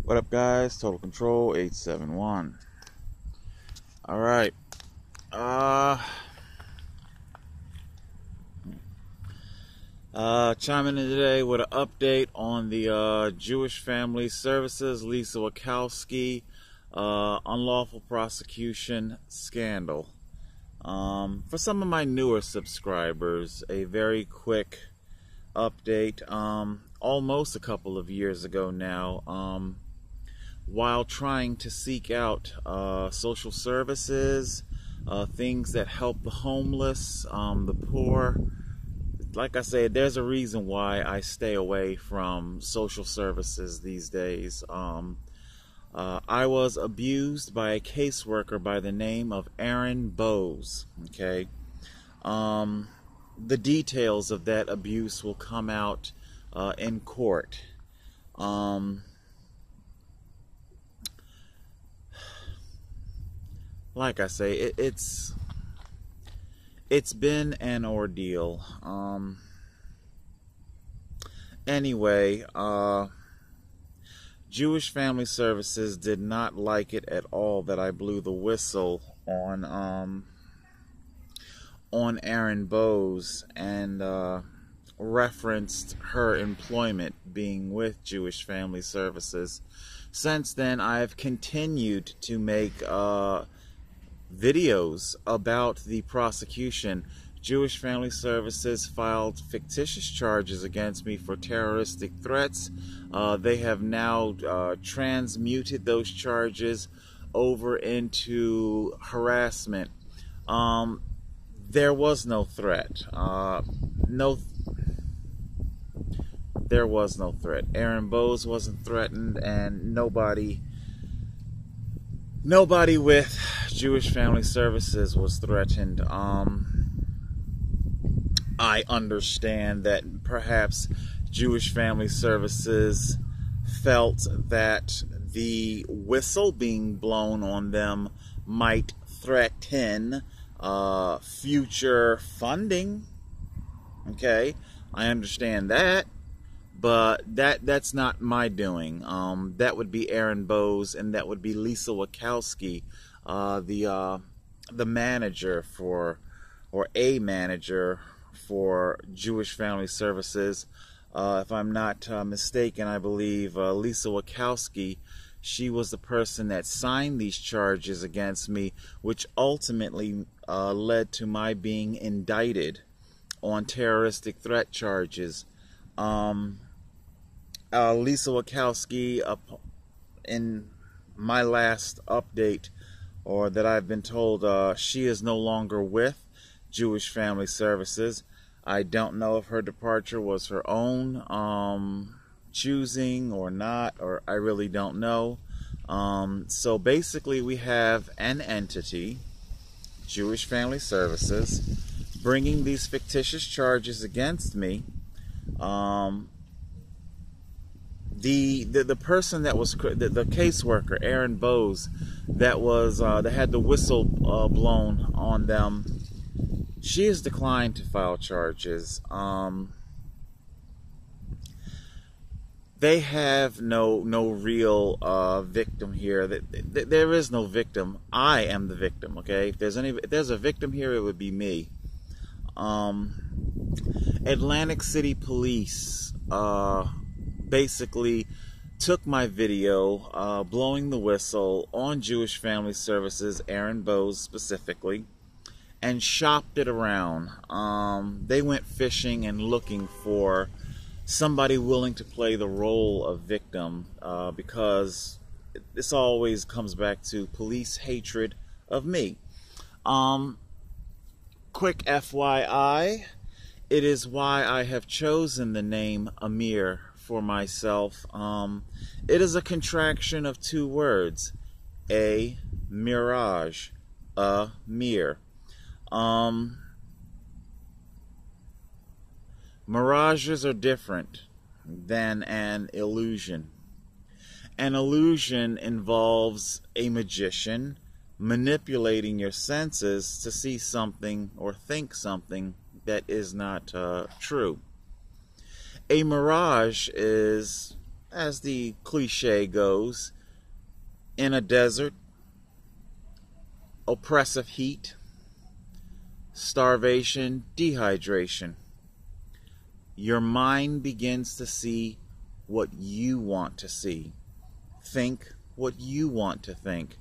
What up, guys? Total Control 871. All right. Chiming in today with an update on the Jewish Family Services Lisa Witcowski unlawful prosecution scandal. For some of my newer subscribers, a very quick update. Almost a couple of years ago now. While trying to seek out social services, things that help the homeless, the poor. Like I said, there's a reason why I stay away from social services these days. I was abused by a caseworker by the name of Erin Bowes. Okay, the details of that abuse will come out in court. Like I say, it's been an ordeal. Anyway, Jewish Family Services did not like it at all that I blew the whistle on Erin Bowes and referenced her employment being with Jewish Family Services. Since then, I've continued to make videos about the prosecution. Jewish Family Services filed fictitious charges against me for terroristic threats. They have now transmuted those charges over into harassment. There was no threat. There was no threat. Erin Bowes wasn't threatened, and nobody with Jewish Family Services was threatened. I understand that perhaps Jewish Family Services felt that the whistle being blown on them might threaten future funding. Okay, I understand that. But that's not my doing. That would be Erin Bowes, and that would be Lisa Witcowski, the manager for, or a manager for Jewish Family Services. If I'm not mistaken, I believe Lisa Witcowski, she was the person that signed these charges against me, which ultimately led to my being indicted on terroristic threat charges. Lisa Witcowski, in my last update, or that I've been told, she is no longer with Jewish Family Services. I don't know if her departure was her own choosing or not, or I really don't know. So basically we have an entity, Jewish Family Services, bringing these fictitious charges against me. The person that was the caseworker, Erin Bowes, that had the whistle blown on them, she has declined to file charges. They have no real victim here. There is no victim. I am the victim. Okay, if there's a victim here, it would be me. Atlantic City Police basically took my video blowing the whistle on Jewish Family Services, Erin Bowes specifically, and shopped it around. They went fishing and looking for somebody willing to play the role of victim, because this always comes back to police hatred of me. Quick FYI, it is why I have chosen the name Amir for myself. It is a contraction of two words, a mirage, a mirror. Mirages are different than an illusion. An illusion involves a magician manipulating your senses to see something or think something that is not true. A mirage is as the cliche goes, in a desert, oppressive heat, starvation, dehydration. Your mind begins to see what you want to see. Think what you want to think.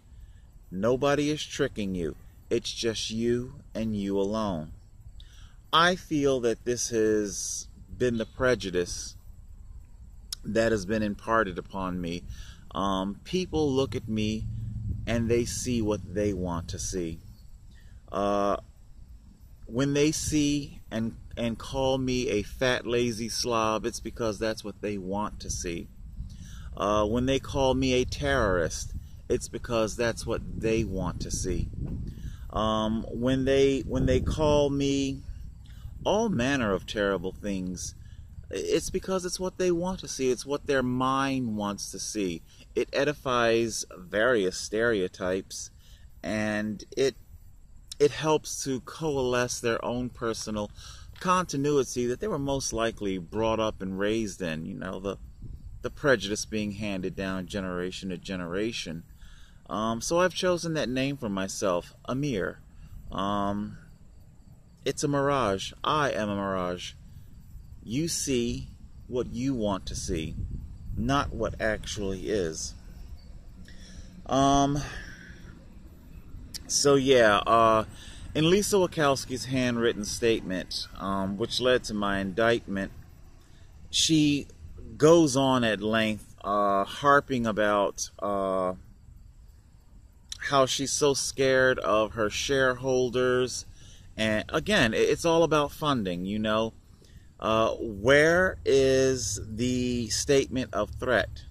Nobody is tricking you. It's just you and you alone. I feel that this has been the prejudice that has been imparted upon me. People look at me and they see what they want to see. When they see and call me a fat, lazy slob, it's because that's what they want to see. When they call me a terrorist, it's because that's what they want to see. When they call me all manner of terrible things, it's because it's what they want to see. It's what their mind wants to see. It edifies various stereotypes, and it helps to coalesce their own personal continuity that they were most likely brought up and raised in. You know, the prejudice being handed down generation to generation. So I've chosen that name for myself, Amir. It's a mirage. I am a mirage. You see what you want to see, not what actually is. So yeah, in Lisa Witcowski's handwritten statement, which led to my indictment, she goes on at length, harping about how she's so scared of her shareholders. And again, it's all about funding, you know. Where is the statement of threat?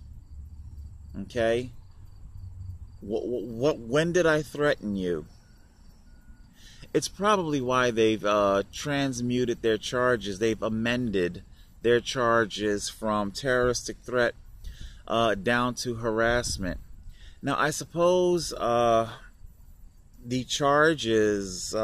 Okay? When did I threaten you? It's probably why they've transmuted their charges. They've amended their charges from terroristic threat down to harassment. Now, I suppose the charge is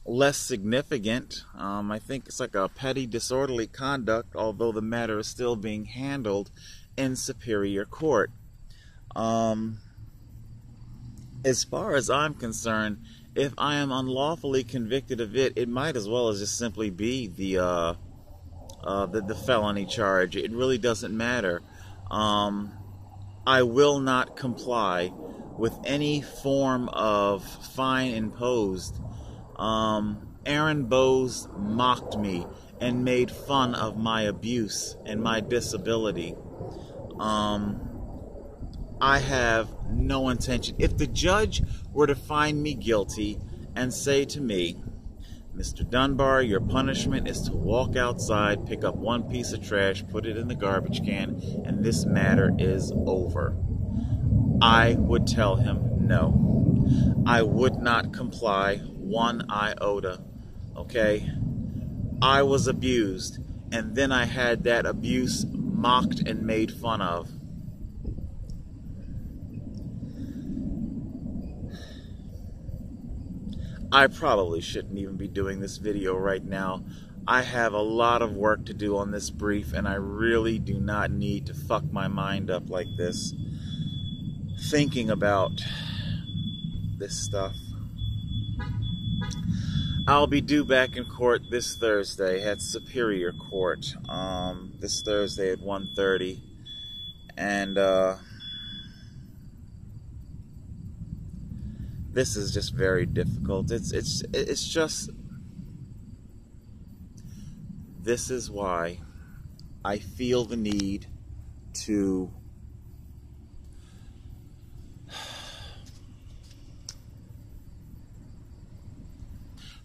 less significant. I think it's like a petty disorderly conduct, although the matter is still being handled in superior court. As far as I'm concerned, if I am unlawfully convicted of it, it might as well as just simply be the felony charge. It really doesn't matter. I will not comply with any form of fine imposed. Erin Bowes mocked me and made fun of my abuse and my disability. I have no intention. If the judge were to find me guilty and say to me, Mr. Dunbar, your punishment is to walk outside, pick up one piece of trash, put it in the garbage can, and this matter is over, I would tell him no. I would not comply one iota. Okay? I was abused, and then I had that abuse mocked and made fun of. I probably shouldn't even be doing this video right now. I have a lot of work to do on this brief, and I really do not need to fuck my mind up like this, thinking about this stuff. I'll be due back in court this Thursday at Superior Court, this Thursday at 1:30, and this is just very difficult. It's just, this is why I feel the need to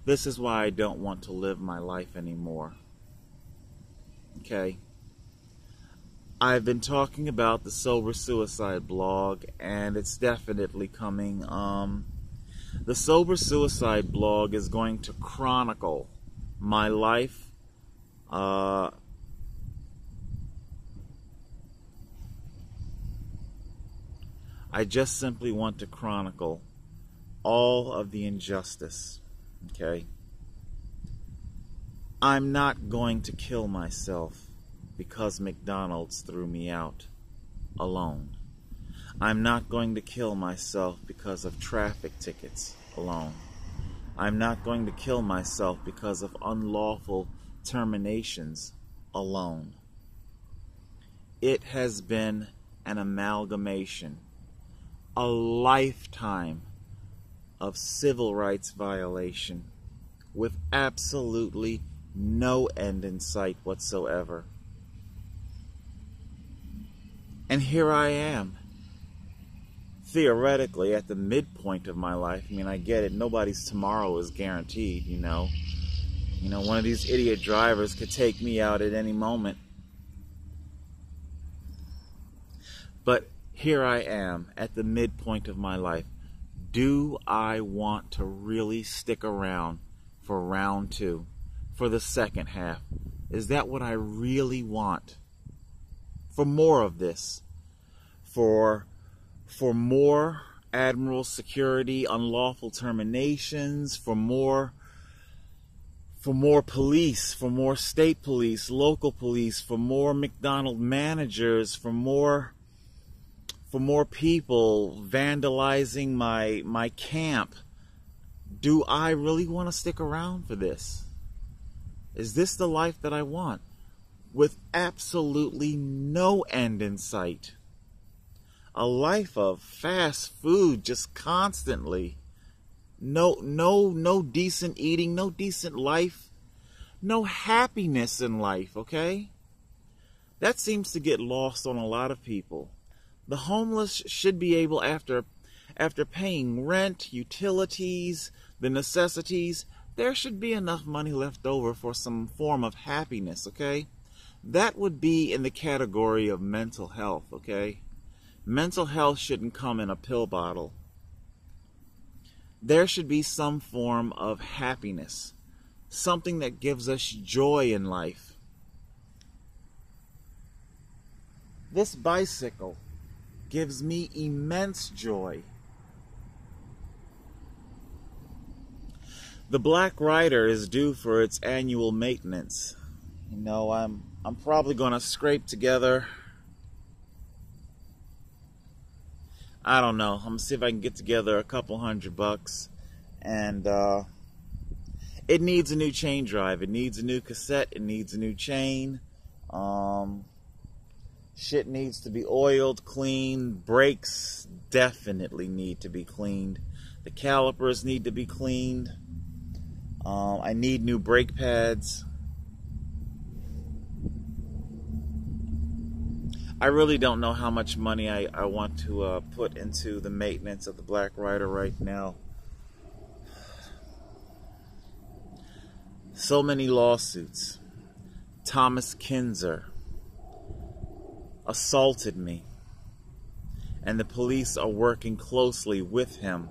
this is why I don't want to live my life anymore. Okay? I've been talking about the Sober Suicide blog, and it's definitely coming. The Sober Suicide blog is going to chronicle my life. I just simply want to chronicle all of the injustice. Okay? I'm not going to kill myself. because McDonald's threw me out alone. I'm not going to kill myself because of traffic tickets alone. I'm not going to kill myself because of unlawful terminations alone. It has been an amalgamation, a lifetime of civil rights violation with absolutely no end in sight whatsoever. And here I am, theoretically at the midpoint of my life. I mean, I get it. Nobody's tomorrow is guaranteed, you know. One of these idiot drivers could take me out at any moment. But here I am at the midpoint of my life. Do I want to really stick around for round 2, for the second half? Is that what I really want? For more of this? For more Admiral security, unlawful terminations, for more police, for more state police, local police, for more McDonald's managers, for more people vandalizing my camp? Do I really want to stick around for this? Is this the life that I want? With absolutely no end in sight. A life of fast food just constantly. No decent eating, no decent life, no happiness in life, okay? That seems to get lost on a lot of people. The homeless should be able, after paying rent, utilities, the necessities, there should be enough money left over for some form of happiness, okay? That would be in the category of mental health, okay? Mental health shouldn't come in a pill bottle. There should be some form of happiness, something that gives us joy in life. This bicycle gives me immense joy. The Black Rider is due for its annual maintenance. I'm probably going to scrape together, I don't know, I'm going to see if I can get together a couple $100, and it needs a new chain drive, it needs a new cassette, it needs a new chain, shit needs to be oiled, cleaned, brakes definitely need to be cleaned, the calipers need to be cleaned, I need new brake pads. I really don't know how much money I want to put into the maintenance of the Black Rider right now. So many lawsuits. Thomas Kinzer assaulted me, and the police are working closely with him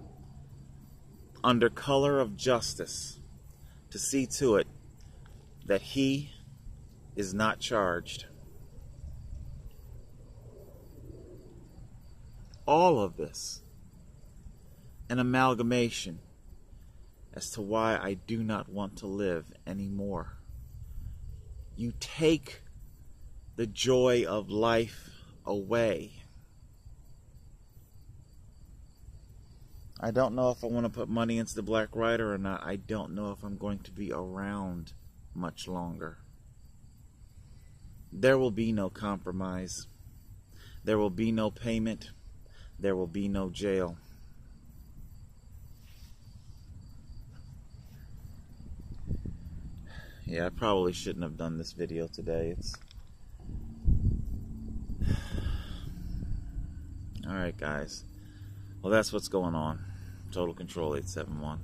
under color of justice to see to it that he is not charged. All of this, an amalgamation as to why I do not want to live anymore. You take the joy of life away. I don't know if I want to put money into the Black Rider or not. I don't know if I'm going to be around much longer. There will be no compromise. There will be no payment. There will be no jail. Yeah, I probably shouldn't have done this video today. Alright, guys. Well, that's what's going on. Total Control 871.